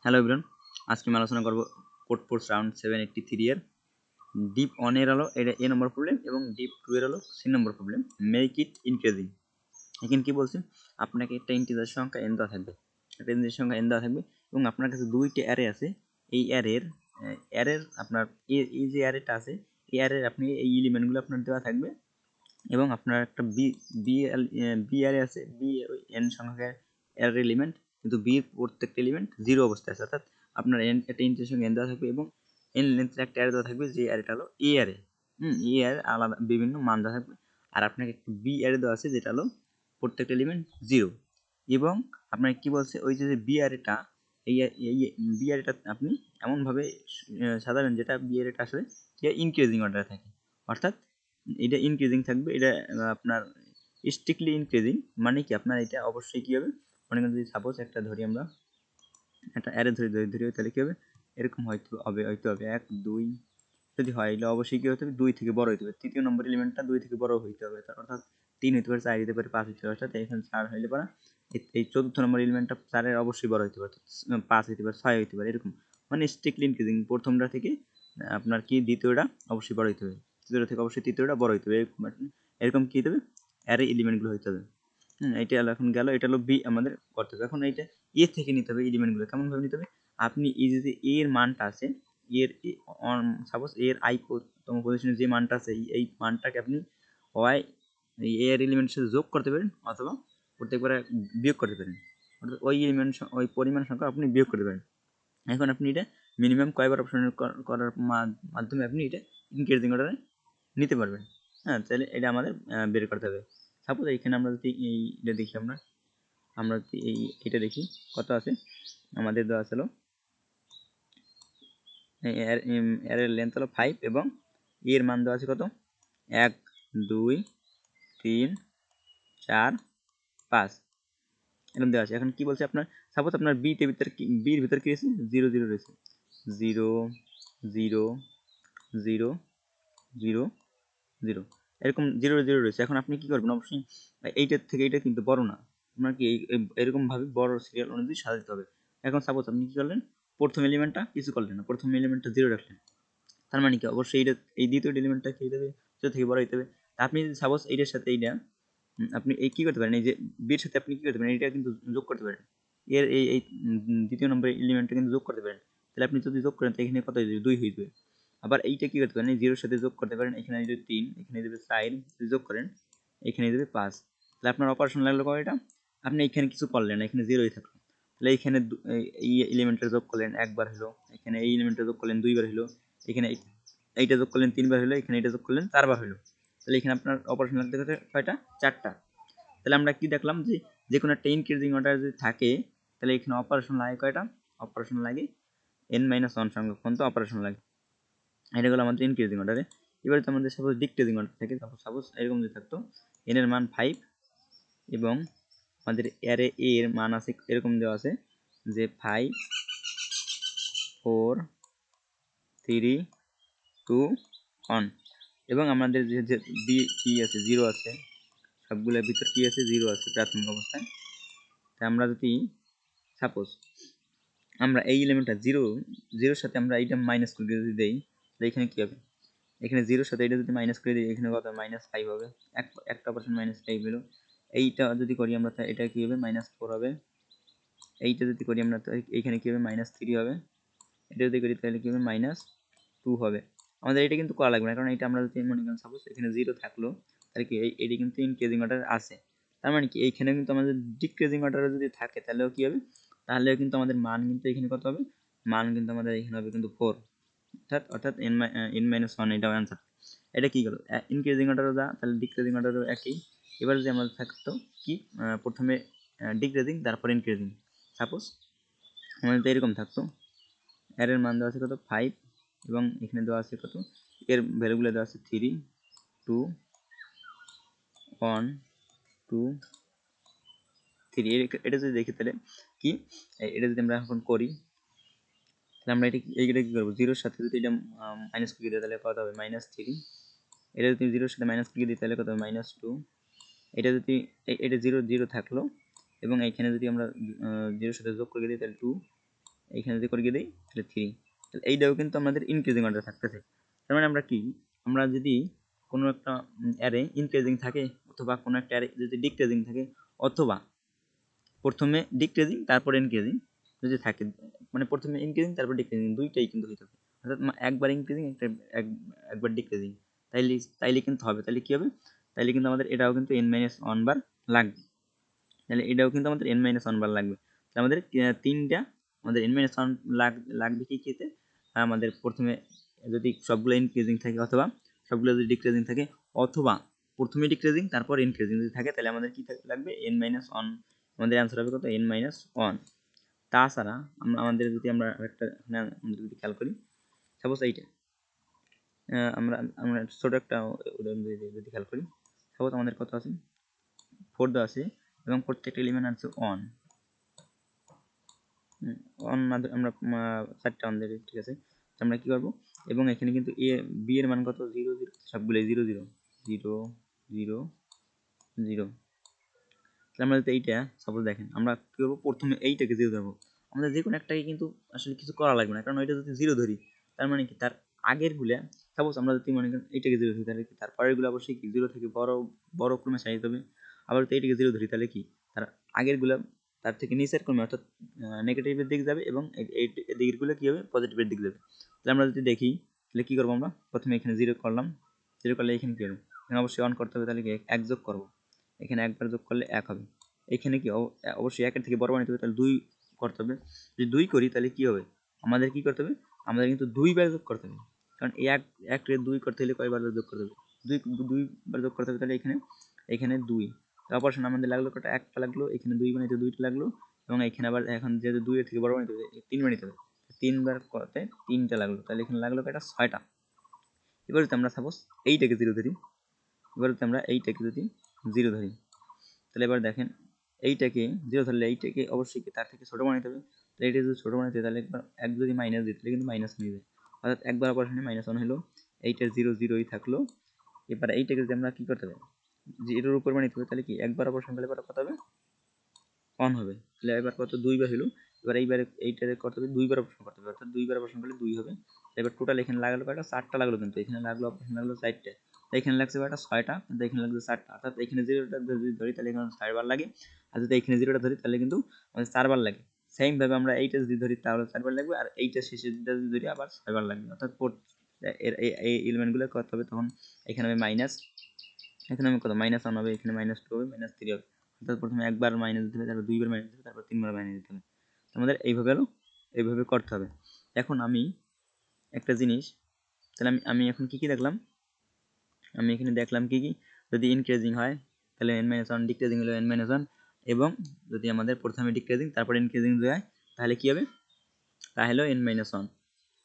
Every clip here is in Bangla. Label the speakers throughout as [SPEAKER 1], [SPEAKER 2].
[SPEAKER 1] হ্যালো এভরিওয়ান, আজকে আমি আলোচনা করব কোড ফোর্স রাউন্ড 783 এর Div.1 এর হলো এটা এ নম্বর প্রবলেম এবং Div.2 এর হলো C number problem. Make it increasing. এখানে কি বলছি, আপনাকে একটা ইন্টিজার সংখ্যা n দেওয়া থাকবে, একটা ইন্টিজার সংখ্যা n দেওয়া থাকবে এবং আপনার কাছে দুইটা অ্যারে আছে। এই অ্যারের আপনার এই যে অ্যারেটা আছে, এই অ্যারের আপনি এই এলিমেন্টগুলো আপনার দেওয়া থাকবে এবং আপনার একটা বি অ্যারে আছে। বি ওই n সংখ্যকের অ্যারে এলিমেন্ট, কিন্তু বির প্রত্যেকটা এলিমেন্ট 0 অবস্থায় আছে, অর্থাৎ আপনার একটা ইন্টিজার সংখ্যা n দেওয়া থাকবে এবং n লেন্থের একটা অ্যারে দেওয়া থাকবে, যে অ্যারেটা হলো এ অ্যারে। এই অ্যারে আলাদা বিভিন্ন মান দেওয়া থাকবে, আর আপনাকে একটা বি অ্যারে দেওয়া আছে যেটা হলো প্রত্যেকটা এলিমেন্ট 0। এবং আপনার কি বলছে, ওই যে বি অ্যারেটা, এই বি অ্যারেটা আপনি এমনভাবে সাধারণ, যেটা বি অ্যারেটা আসলে ইনক্রিজিং অর্ডারে থাকে, অর্থাৎ এটা ইনক্রিজিং থাকবে। এটা আপনার স্ট্রিক্টলি ইনক্রিজিং, মানে কি আপনার এটা অবশ্যই কী হবে, মনে করেন যদি সাপোজ একটা ধরি, আমরা একটা অ্যারে ধরি, তাহলে কী হবে, এরকম হয়তো হবে 1 2, যদি হয় এটা অবশ্যই কী হতে হবে, 2 থেকে বড় হতে হবে। তৃতীয় নম্বর এলিমেন্টটা 2 থেকে বড় হইতে হবে, অর্থাৎ 3 হতে পারে, 4 হতে পারে, 5 হতে পারে, অর্থাৎ এখানে 4 হইলে পারা এই চতুর্থ নম্বর এলিমেন্টটা 4-এর অবশ্যই বড় হতে পারে, 5 হতে পারে, 6 হতে পারে, এরকম। মানে স্ট্রিক্টলি ইনক্রিজিং, প্রথমটা থেকে আপনার কি দ্বিতীয়টা অবশ্যই বড় হতে হবে, তৃতীয়টা থেকে অবশ্যই তৃতীয়টা বড় হতে হবে, এরকম কী হতে হবে, অ্যারে এলিমেন্টগুলো হতে হবে। এটা হলো এখন গেল, এটা হলো বি আমাদের করতে হবে। এখন এইটা এ থেকে নিতে হবে এলিমেন্টগুলো, কেমনভাবে নিতে হবে, আপনি এই যে এর মানটা আছে, এর সাপোজ এর তম পজিশনে যে মানটা আছে, এই মানটাকে আপনি হয় এর এলিমেন্টের সাথে যোগ করতে পারেন অথবা প্রত্যেকবার বিয়োগ করতে পারেন, অর্থাৎ ওই এলিমেন্ট ওই পরিমাণ সংখ্যা আপনি বিয়োগ করতে পারেন। এখন আপনি এটা মিনিমাম কয়বার অপশন করার মাধ্যমে আপনি এটা ইনক্রিজিং অর্ডারে নিতে পারবেন। হ্যাঁ, তাহলে এটা আমাদের বের করতে হবে। সাপোজ এইখানে আমরা যদি এইটা দেখি, আমরা যদি এটা দেখি কত আছে, আমাদের দেওয়া ছিল এর লেন্থ হলো 5 এবং এর মান দেওয়া আছে কত, 1 2 3 4 5 এরকম দেওয়া আছে। এখন কি বলছে, আপনার সাপোজ আপনার বির ভিতর কি রয়েছে, 0 0 রয়েছে, 0 0 0 0 0, এরকম 0 0 রয়েছে। এখন আপনি কি করবেন, অবশ্যই এইটার থেকে এইটা কিন্তু বড় না, আপনার কি এরকমভাবে বড় সিরিয়াল অনুযায়ী সাজাতে হবে। এখন সাপোজ আপনি কী করলেন, প্রথম এলিমেন্টটা কিছু করলেন না, প্রথম এলিমেন্টটা 0 রাখলেন, তার মানে কি অবশ্যই এইটা এই দ্বিতীয় এলিমেন্টটা কী হতে হবে, 0 থেকে বড় হতে হবে। আপনি যদি সাপোজ এইটার সাথে এইটা আপনি এই কী করতে পারেন, এই যে বির সাথে আপনি কী করতে পারেন, এটা কিন্তু যোগ করতে পারেন, এর এই দ্বিতীয় নম্বর এলিমেন্টটা কিন্তু যোগ করতে পারেন। তাহলে আপনি যদি যোগ করেন তো এখানে কত হয়ে যাবে, 2 হয়ে যাবে। আবার এইটা কী করতে পারেন, এই 0-র সাথে যোগ করতে পারেন, এখানে যদি 3, এখানে দেবে 4, যদি যোগ করেন এখানে দেবে 5। তাহলে আপনার অপারেশন লাগলো কয়টা, আপনি এখানে কিছু করলেন না, এখানে 0-ই থাকলো। তাহলে এইখানে এই এলিমেন্টটা যোগ করলেন একবার হলো, এখানে এই এলিমেন্টটা যোগ করলেন 2বার হলো, এখানে এইটা যোগ করলেন 3বার হলো, এখানে এটা যোগ করলেন 4বার হলো। তাহলে এখানে আপনার অপারেশন লাগতে হচ্ছে কয়টা, 4টা। তাহলে আমরা কি দেখলাম, যে কোনো একটা ইনক্রিজিং অর্ডার যদি থাকে, তাহলে এখানে অপারেশন লাগে কয়টা, অপারেশন লাগে n-1 সংখ্যক পর্যন্ত অপারেশন লাগে। এটা গেলো আমাদের ইনক্রিজিং অর্ডারে। এবারে তো আমাদের সাপোজ ডিক্রিজিং অর্ডার থাকে, সাপোজ এরকম যদি থাকতো, n এর মান 5 এবং আমাদের অ্যারে এ এর মান আছে এরকম দেওয়া আছে যে 5 4 3 2 1, এবং আমাদের যে বি কি আছে, 0 আছে, সবগুলোর ভিতর কি আছে, 0 আছে প্রাথমিক অবস্থায়। তাই আমরা যদি সাপোজ আমরা এই এলিমেন্টটা 0-0-এর সাথে আমরা এইটা মাইনাস করে যদি দেই, তাহলে এখানে কী হবে, এখানে 0-এর সাথে এটা যদি মাইনাস করে দিই, এখানে কত, -5 হবে, একটা পার্সেন্ট -5 হলো। এইটা যদি করি আমরা, তাহলে এটা কী হবে, -4 হবে। এইটা যদি করি আমরা, তো এইখানে কী হবে, -3 হবে। এটা যদি করি তাহলে কী হবে, -2 হবে। আমাদের এটা কিন্তু করা লাগবে না, কারণ এটা আমরা যদি মনে করেন সাপোজ এখানে 0 থাকলো, তাহলে কি এইটা কিন্তু ইনক্রিজিং অর্ডার আছে। তার মানে কি এইখানে কিন্তু আমাদের ডিক্রিজিং অর্ডারে যদি থাকে, তাহলেও কী হবে, তাহলেও কিন্তু আমাদের মান কিন্তু এখানে কত হবে, মান কিন্তু আমাদের এখানে হবে কিন্তু 4, অর্থাৎ n-1, এটাও অ্যান্সার। এটা কী গেল, ইনক্রিজিং অর্ডারও যা, তাহলে ডিক্রিজিং অর্ডারও একই। এবার যদি আমাদের থাকতো কি, প্রথমে ডিক্রিজিং তারপর ইনক্রিজিং, সাপোজ আমাদের এরকম থাকতো, এর মান দেওয়া আছে কত, 5 এবং এখানে দেওয়া আছে কত, এর ভ্যালুগুলো দেওয়া আছে 3 2 1 2 3। এটা যদি দেখি তাহলে কি, এটা যদি আমরা এখন করি, তাহলে আমরা এইটা কী করবো, 0-এর সাথে যদি এটা মাইনাস করে দিই তাহলে কত হবে, -3। এটা যদি 0-এর সাথে মাইনাস করে দিই তাহলে কত হবে, -2। এটা যদি এটা 0 0 থাকলো এবং এইখানে যদি আমরা 0-এর সাথে যোগ করে দিই তাহলে 2, এইখানে যদি করিয়ে দিই তাহলে 3, তাহলে এইটাও কিন্তু আমাদের ইনক্রিজিং অর্ডার থাকতেছে। তার মানে আমরা কি, আমরা যদি কোনো একটা অ্যারে ইনক্রিজিং থাকে অথবা কোনো একটা অ্যারে যদি ডিক্রিজিং থাকে অথবা প্রথমে ডিক্রিজিং তারপর ইনক্রিজিং যদি থাকে, মানে প্রথমে ইনক্রিজিং তারপর ডিক্রিজিং দুইটাই কিন্তু হইতে হবে, অর্থাৎ একবার ইনক্রিজিং একবার ডিক্রিজিং, তাইলে কিন্তু হবে। তাহলে কি হবে, তাইলে কিন্তু আমাদের এটাও কিন্তু n-1 বার লাগবে, তাহলে এটাও কিন্তু আমাদের n-1 বার লাগবে। তাহলে আমাদের তিনটা আমাদের n-1 লাগবে কি খেতে, আমাদের প্রথমে যদি সবগুলো ইনক্রিজিং থাকে অথবা সবগুলো যদি ডিক্রিজিং থাকে অথবা প্রথমে ডিক্রিজিং তারপর ইনক্রিজিং যদি থাকে, তাহলে আমাদের কি লাগবে n-1, আমাদের অ্যান্সার হবে কত n-1। তাছাড়া আমাদের যদি আমরা একটা যদি খেয়াল করি, সাপোজ এইটা আমরা আমরা ছোট একটা উদাহরণ যদি খেয়াল করি, সাপোজ আমাদের কত আছে 4 দেওয়া আছে এবং প্রত্যেকটা এলিমেন্ট আছে 1 আমরা 4টা অন দেবে, ঠিক আছে। আমরা কি করব, এবং এখানে কিন্তু এ বি এর মান কত 0 0, সবগুলো 0 0 0 0 0। আমরা যদি এইটা সাপোজ দেখেন, আমরা কি করবো, প্রথমে এইটাকে 0 ধরবো, আমাদের যে কোনো একটাকে কিন্তু আসলে কিছু করা লাগবে না, কারণ ওইটা যদি 0 ধরি তার মানে কি তার আগের গুলা, সাপোজ আমরা যদি মনে করেন এইটাকে 0 ধরি তাহলে কি তার পরের গুলো অবশ্যই কি 0 থেকে বড় ক্রমে সাজাতে হবে। আবার যদি এইটাকে 0 ধরি তাহলে কি তার আগের গুলা তার থেকে নিচের ক্রমে অর্থাৎ নেগেটিভের দিক যাবে এবং এই দিকের গুলো কি হবে পজিটিভের দিক যাবে। তাহলে আমরা যদি দেখি তাহলে কি করবো, আমরা প্রথমে এখানে 0 করলাম, 0 করলে এখানে কি হবে, এখানে অবশ্যই অন করতে হবে, তাহলে কি 1 যোগ করবো, এখানে একবার যোগ করলে 1 হবে, এখানে কি অবশ্যই 1-এর থেকে বড় বানাতে হবে, তাহলে 2 করতে হবে। যদি 2 করি তাহলে কি হবে, আমাদের কি করতে হবে, আমাদের কিন্তু 2 বার যোগ করতে হবে, কারণ 1 রে 2 করতে হলে কয়বার যোগ করতে হবে, 2 বার যোগ করতে হবে। তাহলে এখানে 2 অপারেশন আমাদের লাগলো কটা, একটা লাগলো, এখানে 2 বানাইতে 2টা লাগলো, এবং এখানে আবার এখন যেহেতু 2 এর থেকে বড় বানাইতে হবে 3 বানাইতে হবে, 3 বার করতে 3টা লাগলো, তাহলে এখানে লাগলো কয়টা 6টা। এবার যদি আমরা সাপোজ এইটাকে 0 ধরি, এবার যদি আমরা এইটাকে যদি 0 ধরি, তাহলে এবার দেখেন এইটাকে 0 ধরলে এইটাকে অবশ্যই তার থেকে ছোট বানাইতে হবে, তাহলে এটা যদি ছোট বানাইতে তাহলে একবার 1 যদি মাইনাস দিই তাহলে কিন্তু মাইনাস নিয়ে যায়, অর্থাৎ একবার অপারেশনে -1 হলো, এইটার 0 0ই থাকলো। এবার এইটাকে যদি আমরা কি করতে হবে, 0-এর উপর বানাইতে হবে, তাহলে কি একবার অপারেশন করলে এবার কত হবে 1 হবে, তাহলে এবার কত 2 বার হলো, এবার এইবারে এইটারে করতে হবে 2 বার অপারেশন করতে হবে, অর্থাৎ 2 বার অপারেশন করলে 2 হবে। এবার টোটাল এখানে লাগালো কয়টা 4টা লাগলো, কিন্তু এখানে লাগলো অপারেশন লাগলো 4টা, এখানে লাগছে কয়টা 6টা, কিন্তু এখানে লাগছে 4টা, অর্থাৎ এখানে 0টা যদি ধরি তাহলে এখানে 4 বার লাগে, আর যদি এখানে 0টা ধরি তাহলে কিন্তু আমাদের 4 বার লাগে। সেম ভাবে আমরা এইটা যদি ধরি তাহলে 4 বার লাগবে, আর এইটা শেষেরটা যদি ধরি আবার 6 বার লাগবে, অর্থাৎ এই এলিমেন্টগুলো করতে হবে, তখন এখানে হবে মাইনাস, এখানে আমি কত -1 হবে, এখানে -2 হবে, -3 হবে, অর্থাৎ প্রথমে একবার মাইনাস দিতে হবে, তারপর 2 বার মাইনাস দিতে হবে, তারপর 3 বার মাইনাস দিতে হবে। আমাদের এইভাবে এইভাবে করতে হবে। এখন আমি একটা জিনিস, তাহলে আমি এখন কি দেখলাম, আমি এখানে দেখলাম কি যদি ইনক্রিজিং হয় তাহলে n-1, ডিক্রিজিং হলো n-1, এবং যদি আমাদের প্রথমে ডিক্রিজিং তারপর ইনক্রিজিং হয় তাহলে কি হবে, তাহলে n-1।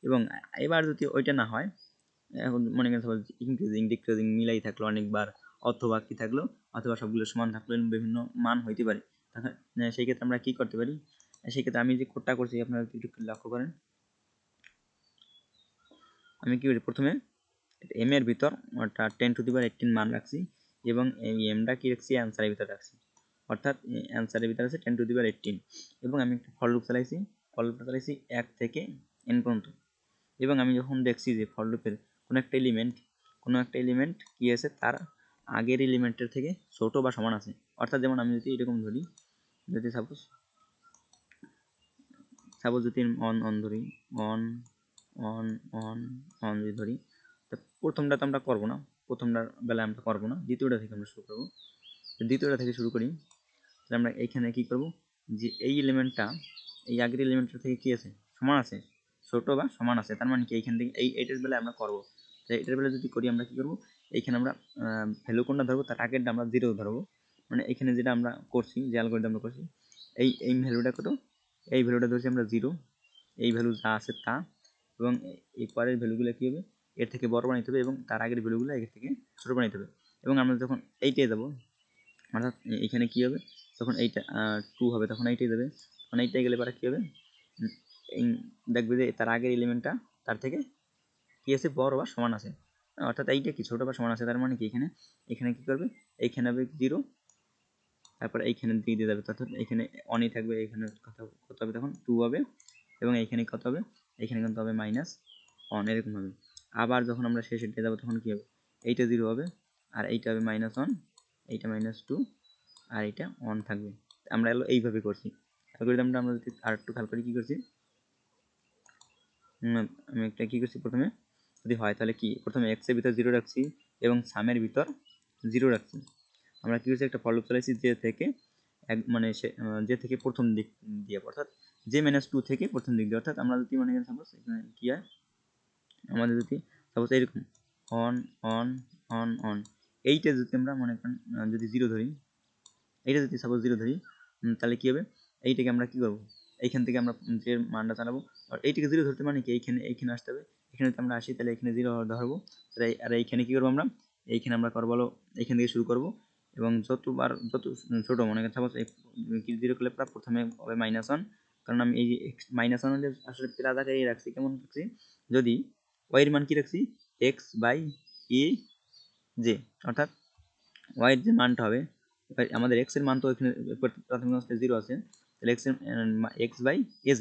[SPEAKER 1] এবং এবার যদি ওইটা না হয়, এখন মনে করেন সাপোজ ইনক্রিজিং ডিক্রিজিং মিলাই থাকলো অনেকবার, অথবা কি থাকলো, অথবা সবগুলো সমান থাকলো, বিভিন্ন মান হইতে পারে, সেই ক্ষেত্রে আমরা কি করতে পারি, সেই ক্ষেত্রে আমি যে কোডটা করছি আপনারা একটু লক্ষ্য করেন, আমি কি করি প্রথমে এম এর ভিতর ওটা 10^18 মান রাখছি, এবং এই এমটা কি রাখছি অ্যান্সারের ভিতর রাখছি, অর্থাৎ অ্যান্সারের ভিতরে আছে 10^18, এবং আমি একটা ফর লুপ চালাইছি, 1 থেকে n পর্যন্ত, এবং আমি যখন দেখছি যে ফর লুপের কোনো একটা এলিমেন্ট কি আছে তার আগের এলিমেন্টের থেকে ছোট বা সমান আছে, অর্থাৎ যেমন আমি যদি এরকম ধরি, যদি সাপোজ যদি অন ধরি, অন অন অন অন যদি ধরি, তো প্রথমটা তো আমরা করবো না, প্রথমটার বেলায় আমরা করবো না, দ্বিতীয়টা থেকে আমরা শুরু করবো। দ্বিতীয়টা থেকে শুরু করি, তাহলে আমরা এইখানে কি করব, যে এই এলিমেন্টটা এই আগের এলিমেন্টটা থেকে কি আছে সমান আছে, ছোট বা সমান আছে, তার মানে কি এইখান থেকে এইটার বেলায় আমরা করবো, তাই এটার বেলায় যদি করি আমরা কি করবো, এইখানে আমরা ভ্যালু কোনটা ধরবো, তার আগেরটা আমরা 0 ধরবো, মানে এখানে যেটা আমরা করছি, যে অ্যালগরিদম আমরা করছি, এই ভ্যালুটা কত, এই ভ্যালুটা ধরছি আমরা 0, এই ভ্যালু যা আছে তা, এবং এই পরের ভ্যালুগুলো কী হবে এর থেকে বড় বানাইতে হবে, এবং তার আগের ভ্যালুগুলো এর থেকে ছোটো বানাইতে হবে। এবং আমরা যখন এইটাই যাবো, অর্থাৎ এখানে কী হবে, তখন এইটা 2 হবে, তখন এইটাই যাবে, তখন এইটাই গেলে পরে কী হবে, দেখবে যে তার আগের এলিমেন্টটা তার থেকে কী আছে বড় বা সমান আছে, অর্থাৎ এইটা কি ছোটো বা সমান আছে, তার মানে কি এখানে এখানে কী করবে, এইখানে হবে 0, তারপর এইখানে দিয়ে যাবে, অর্থাৎ এখানে অনই থাকবে, এখানে কত হবে তখন 2 হবে, এবং এইখানে কত হবে, এইখানে কিন্তু হবে -1 এরকম হবে। আবার যখন আমরা শেষে দিয়ে যাবো তখন কি হবে, এইটা 0 হবে আর এইটা হবে -1, এইটা -2 আর এইটা 1 থাকবে। আমরা এলো এইভাবে করছি অ্যালগরিদমটা। আমরা যদি আর একটু খেয়াল করি কি করছি, আমি একটা কি করছি, প্রথমে যদি হয় তাহলে কি, প্রথমে x এর ভিতর 0 রাখছি এবং সামের ভিতর 0 রাখছি। আমরা কি করছি, একটা ফর লুপ চালাইছি যে থেকে মানে যে থেকে প্রথম দিক দিয়ে, অর্থাৎ যে -2 থেকে প্রথম দিক দিয়ে। অর্থাৎ আমরা যদি মনে করি সাপোজ এখানে কি হয়, আমাদের যদি সাপোজ এরকম অন অন অন অন, এইটা যদি আমরা মনে করেন যদি 0 ধরি, এইটা যদি সাপোজ 0 ধরি, তাহলে কি হবে, এইটাকে আমরা কি করব, এইখান থেকে আমরা যে মানটা চালাবো, আর এইটাকে 0 ধরতে মানে কি, এইখানে আসতে হবে। এখানে যদি আমরা আসি তাহলে এখানে 0 ধরবো, আর এইখানে কি করবো আমরা, এইখানে আমরা করবো হলো এইখান থেকে শুরু করব এবং যত ছোট মনে করেন সাপোজ কি 0 করলে প্রথমে হবে -1, কারণ আমি এই -1 আসলে প্লাস আকারে রাখছি, কেমন রাখছি, যদি y এর মান কি রাখছি x/e যে, অর্থাৎ y এর যে মানটা হবে, আমাদের x এর মান তো এখানে প্রাথমিক অবস্থায় 0 আছে, তাহলে x/az,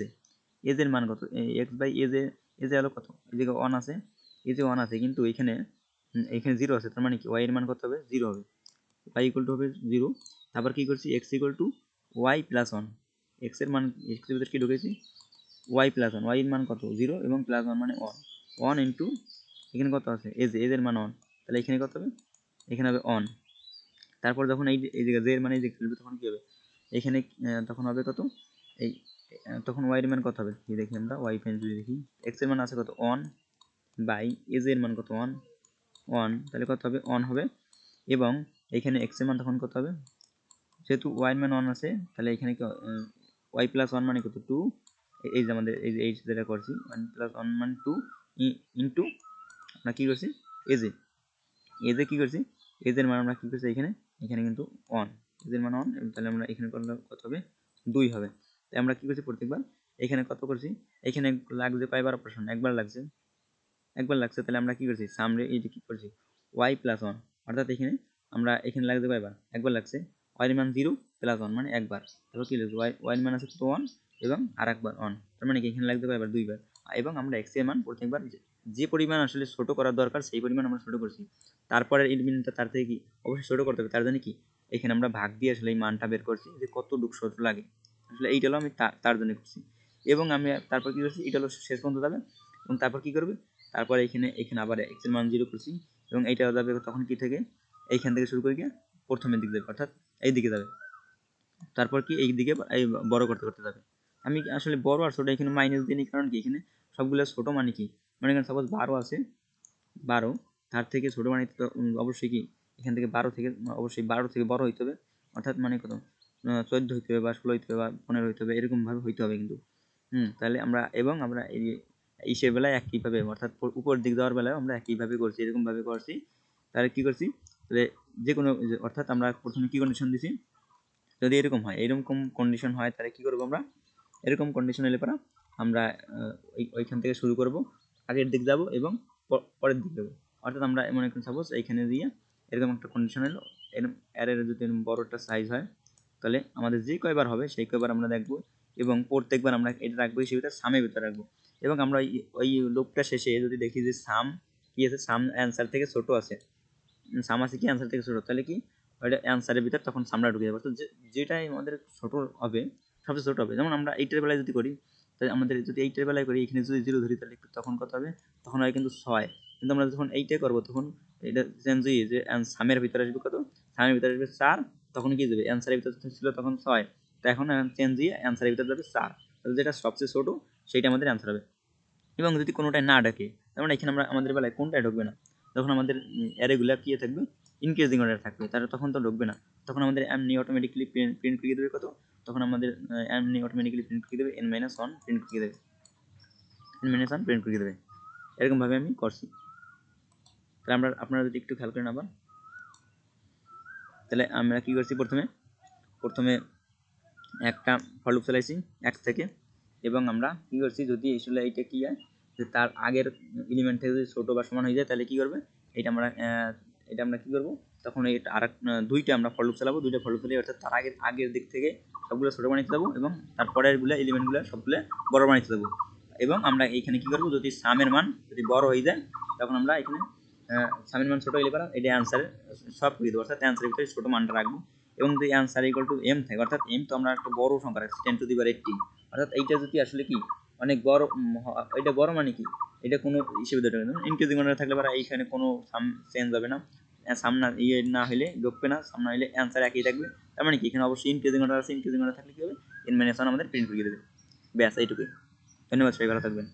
[SPEAKER 1] az এর মান কত, x/az হলো কত, এদিকে 1 আছে, এই যে 1 আছে কিন্তু এখানে 0 আছে, তার মানে কি y এর মান কত হবে, 0 হবে, y হবে 0। তারপর কি করছি, x y + 1, x এর মান x এর ভিতর কি ঢুকেছি y + 1, y এর মান কত 0 এবং +1 মানে 1 ইনটু এখানে কত আছে az এর মান 1, তাহলে এখানে কত হবে, এখানে হবে 1। তারপর যখন এই জায়গা জের মানে এই যে খেলবে তখন কি হবে, এখানে তখন হবে কত, এই তখন y এর মান কত হবে, কি দেখি আমরা y প্রাইম যদি দেখি, x এর মান আছে কত 1/az এর মান কত 1, তাহলে কত হবে 1 হবে। এবং এখানে x এর মান তখন কত হবে, যেহেতু y এর মান 1 আছে তাহলে এখানে কি y + 1 মানে কত 2, এই যে আমাদের এই যে যেটা করছি 1 + 1 মানে 2 ইনটু আমরা কি করছি az কি করছি, az এর মান আমরা কি করছি এখানে কিন্তু 1, az এর মান 1, তাহলে আমরা এখানে করলে কত হবে 2 হবে। তাই আমরা কি করছি, প্রত্যেকবার এখানে কত করছি, এখানে লাগছে কয়বার অপারেশন, একবার লাগছে, তাহলে আমরা কি করছি সামনে এই যে কি করছি y + 1, অর্থাৎ আমরা এখানে লাগছে কয়বার, একবার লাগছে, y এর মান 0 + 1 মানে একবার, তারপর কি লিখবো y এর মান আছে তো 1 এবং আরেকবার 1, তার মানে কি এখানে লাগছে কয়বার, দুইবার। এবং আমরা x এর মান প্রত্যেকবার যে পরিমাণ আসলে ছোট করার দরকার সেই পরিমাণ আমরা ছোট করছি, তারপরে এলিমেন্টটা তার থেকে কি অবশ্যই ছোট করতে হবে, তার জন্য কি এখানে আমরা ভাগ দিয়ে আসলে এই মানটা বের করছি যে কতটুকু ছোট লাগে, আসলে এইটা হলো আমি তার জন্য করছি। এবং আমি তারপর কি করছি, এটা হলো শেষ পর্যন্ত যাবে এবং তারপর কি করবে, তারপর এখানে আবার x এর মান 0 করছি এবং এইটা যাবে তখন কি থেকে, এইখান থেকে শুরু করে গিয়ে প্রথমের দিক যাবে, অর্থাৎ এই দিকে যাবে, তারপর কি এই দিকে এই বড় করতে করতে যাবে। আমি আসলে বড় আর ছোট এখানে মাইনাস দিই, কারণ কি এখানে সবগুলো ছোট মানে কি, মানে এখানে সাপোজ 12 আছে, 12 তার থেকে ছোট মানে অবশ্যই কি এখান থেকে 12 থেকে অবশ্যই 12 থেকে বড় হইতে হবে, অর্থাৎ মানে কত 14 হইতে হবে বা 16 হইতে হবে বা 15 হইতে হবে, এরকম ভাবে হইতে হবে কিন্তু। তাহলে আমরা এই ইসের বেলায় একইভাবে, অর্থাৎ উপর দিক যাওয়ার বেলায় আমরা একইভাবে করছি, এরকম ভাবে করছি। তাহলে কি করছি, তাহলে যে কোনো অর্থাৎ আমরা প্রথমে কি কন্ডিশন দিছি, যদি এরকম হয়, এরকম কন্ডিশন হয় তাহলে কি করবো আমরা, এরকম কন্ডিশন এলে পরা আমরা ওইখান থেকে শুরু করব, আগের দিক যাব এবং পরের দিক যাবো, অর্থাৎ আমরা মনে করি সাপোজ এইখানে দিয়ে এরকম একটা কন্ডিশন এলো, এরকম অ্যারের যদি বড় একটা সাইজ হয় তাহলে আমাদের যে কয়বার হবে সেই কয়বার আমরা দেখবো এবং প্রত্যেকবার আমরা এটা রাখবো সেই ভিতরে সামের ভিতরে রাখবো। এবং আমরা ওই লুপটা শেষে যদি দেখি যে সাম কি আছে, সাম অ্যান্সার থেকে ছোট আছে, সাম আছে কি অ্যান্সার থেকে ছোট, তাহলে কি ওইটা অ্যান্সারের ভিতর তখন সামরা ঢুকে যাবে, তো যেটাই আমাদের ছোট হবে সবচেয়ে ছোট হবে। যেমন আমরা এইটের বেলায় যদি করি, তাহলে আমাদের যদি এইটের বেলায় করি এখানে যদি 0 ধরি তাহলে তখন কত হবে, তখন হয় কিন্তু 6, কিন্তু আমরা যখন এইটে করবো তখন এটা চেঞ্জ হয়ে যে সামের ভিতরে আসবে কত, সামের ভিতরে আসবে 4, তখন কি যাবে অ্যান্সারের ভিতরে ছিল তখন 6, তো এখন চেঞ্জ দিয়ে অ্যান্সারের ভিতরে যাবে 4, তাহলে যেটা সবচেয়ে ছোট সেইটা আমাদের অ্যান্সার হবে। এবং যদি কোনোটাই না ডাকে, যেমন এখানে আমাদের বেলায় কোনটাই ঢুকবে না, তখন আমাদের অ্যারেগুলো কি থাকবে, ইনক্রিজিং অর্ডার থাকবে, তাহলে তখন তো ঢুকবে না, তখন আমাদের এমনি অটোমেটিক্যালি প্রিন্ট করে দেবে কত, তখন আমাদের এমনি অটোমেটিক্যালি প্রিন্ট করে দেবে n-1 প্রিন্ট করে দেবে, n-1 প্রিন্ট করে দেবে। এরকমভাবে আমি করছি। তাহলে আপনারা যদি একটু খেয়াল করেন আবার, তাহলে আমরা কি করছি, প্রথমে একটা ফর লুপ চালাইছি x থেকে, এবং আমরা কি করছি যদি আসলে এইটা কি হয় যে তার আগের এলিমেন্ট থেকে যদি ছোট বা সমান হয়ে যায় তাহলে কি করবে, এটা আমরা কি করব, তখন এই আর দুইটা আমরা ফর লুপ চালাবো, দুইটা ফর লুপ চালিয়ে অর্থাৎ তার আগের দিক থেকে সবগুলো ছোটো বানিয়ে দেবো এবং তারপরেরগুলো এলিমেন্টগুলো সবগুলো বড় বানিয়ে দেবো। এবং আমরা এইখানে কী করবো, যদি সামের মান যদি বড় হয়ে যায় তখন আমরা এখানে সামের মান ছোটো হলে পারা এটা অ্যান্সারে সব করে দেবো, অর্থাৎ অ্যান্সারের ভিতরে ছোটো মানটা রাখবো। এবং যদি অ্যান্সার ইকুয়াল টু এম থাকে, অর্থাৎ এম তো আমরা একটা বড় সংখ্যা রাখছি 10⁻18, অর্থাৎ এইটা যদি আসলে কি অনেক বড়, এটা বড় মানে কি এটা কোনো হিসেবে ধরে নেবেন। ইনক্রিজিং অর্ডারে থাকলে পারা এইখানে কোনো সাম চেঞ্জ হবে না, সামনা ইয়ে না হলে ঢুকবে না, সামনে হলে অ্যান্সার একই থাকবে। তার মানে কি এখানে অবশ্যই ইনক্রিজিং অর্ডার আছে, ইনক্রিজিং অর্ডার থাকলে কী হবে n-1 আমাদের প্রিন্ট করে দেবে। ব্যাস এইটুকুই। ধন্যবাদ, সবাই ভালো থাকবেন।